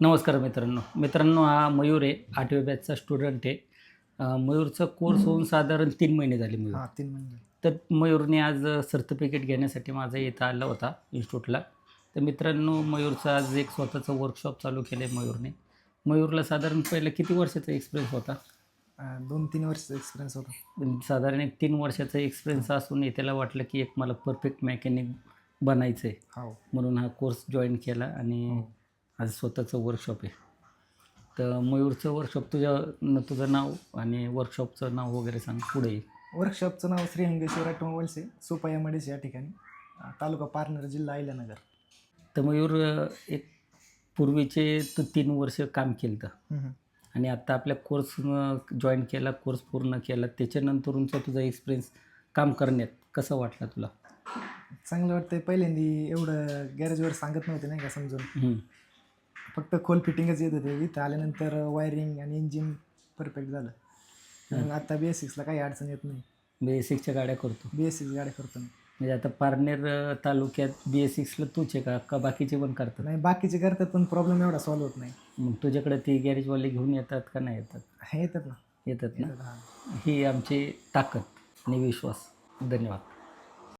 नमस्कार मित्रांनो हा मयूर आहे 8वी बॅचचा स्टुडंट आहे. मयूरचा कोर्स होऊन साधारण 3 महिने झाले मयूर. हां, 3 महिने. तर मयूरने आज सर्टिफिकेट घेण्यासाठी माझा इथं आला होता इन्स्टिट्यूटला. तर मित्रांनो मयूरचं आज एक स्वतःचं वर्कशॉप चालू केलं आहे मयूरने. मयूरला साधारण पहिलं किती वर्षाचा एक्सपिरियन्स होता? 2-3 वर्षाचा एक्सपिरियन्स होता. साधारण एक 3 वर्षाचा एक्सपिरियन्स असून त्याला वाटलं की एक मला परफेक्ट मेकॅनिक बनायचं आहे. हो. म्हणून हा कोर्स जॉईन केला आणि हो. आज स्वतःचं वर्कशॉप आहे. तर मयूरचं वर्कशॉप तुझं नाव आणि वर्कशॉपचं नाव वगैरे सांग पुढे. वर्कशॉपचं नाव श्री हंगेश्वर ऑटोमोबाईल्स आहे, सोपा एमआयडीसी या ठिकाणी, तालुका पारनेर, जिल्हा अहिल्यानगर. तर मयूर एक पूर्वीचे तू 3 वर्ष काम केलं होतं आणि आत्ता आपल्या कोर्स जॉईन केला, कोर्स पूर्ण केला, त्याच्यानंतरचा तुझा एक्सपिरियन्स काम करण्यात कसं वाटला तुला? चांगलं वाटतंय. पहिल्यांदा एवढं गॅरेजवर सांगत नव्हते नाही का समजून, फक्त खोल फिटिंगच येत होते. इथं आल्यानंतर वायरिंग आणि इंजिन परफेक्ट झालं. मग आता BS6ला काही अडचण येत नाही. BS6च्या गाड्या करतो. BS6 गाड्या करतो मी. म्हणजे आता पारनेर तालुक्यात BS6ला तूच आहे का बाकीचे पण करतात? नाही, बाकीचे करतात पण प्रॉब्लेम एवढा सॉल्व्ह होत नाही. मग तुझ्याकडे ते गॅरेजवाले घेऊन येतात का नाही येतात? हे येतात ना. येतात ना. हां. ही आमची ताकद आणि विश्वास. धन्यवाद.